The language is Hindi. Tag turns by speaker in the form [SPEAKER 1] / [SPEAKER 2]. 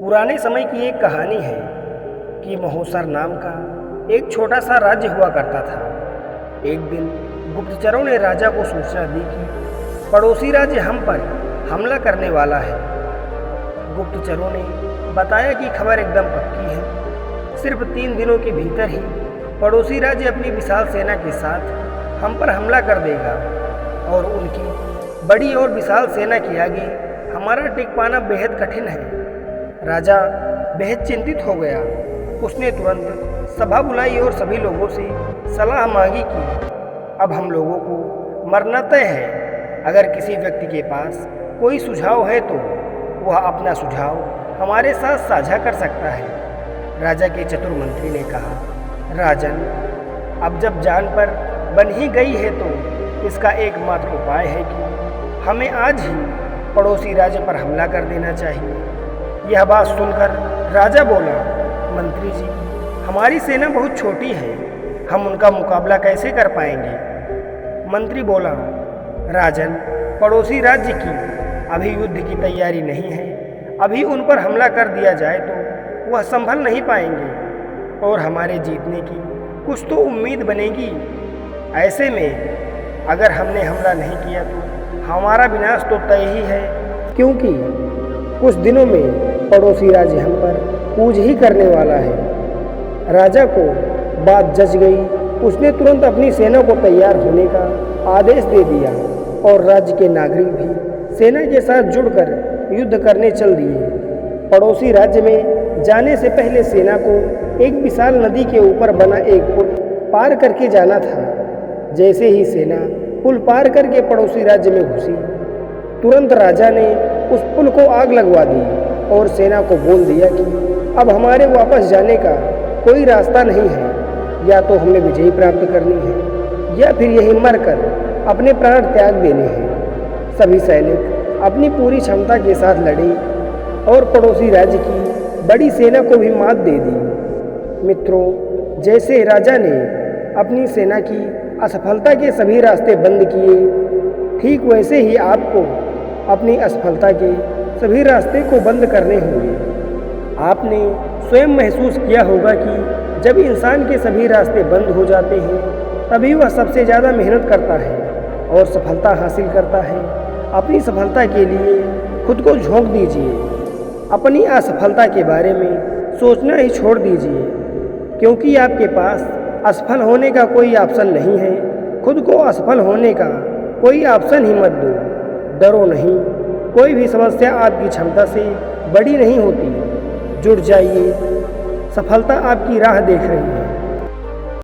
[SPEAKER 1] पुराने समय की एक कहानी है कि महोसर नाम का एक छोटा सा राज्य हुआ करता था। एक दिन गुप्तचरों ने राजा को सूचना दी कि पड़ोसी राज्य हम पर हमला करने वाला है। गुप्तचरों ने बताया कि खबर एकदम पक्की है, सिर्फ 3 दिनों के भीतर ही पड़ोसी राज्य अपनी विशाल सेना के साथ हम पर हमला कर देगा और उनकी बड़ी और विशाल सेना के आगे हमारा टिक पाना बेहद कठिन है। राजा बेहद चिंतित हो गया। उसने तुरंत सभा बुलाई और सभी लोगों से सलाह मांगी कि अब हम लोगों को मरना तय है। अगर किसी व्यक्ति के पास कोई सुझाव है तो वह अपना सुझाव हमारे साथ साझा कर सकता है। राजा के चतुर मंत्री ने कहा, राजन, अब जब जान पर बन ही गई है तो इसका एकमात्र उपाय है कि हमें आज ही पड़ोसी राज्य पर हमला कर देना चाहिए। यह बात सुनकर राजा बोला, मंत्री जी, हमारी सेना बहुत छोटी है, हम उनका मुकाबला कैसे कर पाएंगे। मंत्री बोला, राजन, पड़ोसी राज्य की अभी युद्ध की तैयारी नहीं है। अभी उन पर हमला कर दिया जाए तो वह संभल नहीं पाएंगे और हमारे जीतने की कुछ तो उम्मीद बनेगी। ऐसे में अगर हमने हमला नहीं किया तो हमारा विनाश तो तय ही है, क्योंकि कुछ दिनों में पड़ोसी राज्य हम पर कूच ही करने वाला है। राजा को बात जच गई। उसने तुरंत अपनी सेना को तैयार होने का आदेश दे दिया और राज्य के नागरिक भी सेना के साथ जुड़कर युद्ध करने चल दिए। पड़ोसी राज्य में जाने से पहले सेना को एक विशाल नदी के ऊपर बना एक पुल पार करके जाना था। जैसे ही सेना पुल पार करके पड़ोसी राज्य में घुसी, तुरंत राजा ने उस पुल को आग लगवा दी और सेना को बोल दिया कि अब हमारे वापस जाने का कोई रास्ता नहीं है। या तो हमें विजय प्राप्त करनी है या फिर यहीं मरकर अपने प्राण त्याग देने हैं। सभी सैनिक अपनी पूरी क्षमता के साथ लड़े और पड़ोसी राज्य की बड़ी सेना को भी मात दे दी। मित्रों, जैसे राजा ने अपनी सेना की असफलता के सभी रास्ते बंद किए, ठीक वैसे ही आपको अपनी असफलता के सभी रास्ते को बंद करने होंगे। आपने स्वयं महसूस किया होगा कि जब इंसान के सभी रास्ते बंद हो जाते हैं तभी वह सबसे ज़्यादा मेहनत करता है और सफलता हासिल करता है। अपनी सफलता के लिए खुद को झोंक दीजिए। अपनी असफलता के बारे में सोचना ही छोड़ दीजिए, क्योंकि आपके पास असफल होने का कोई ऑप्शन नहीं है। खुद को असफल होने का कोई ऑप्शन ही मत दो। डरो नहीं, कोई भी समस्या आपकी क्षमता से बड़ी नहीं होती। जुट जाइए, सफलता आपकी राह देख रही है।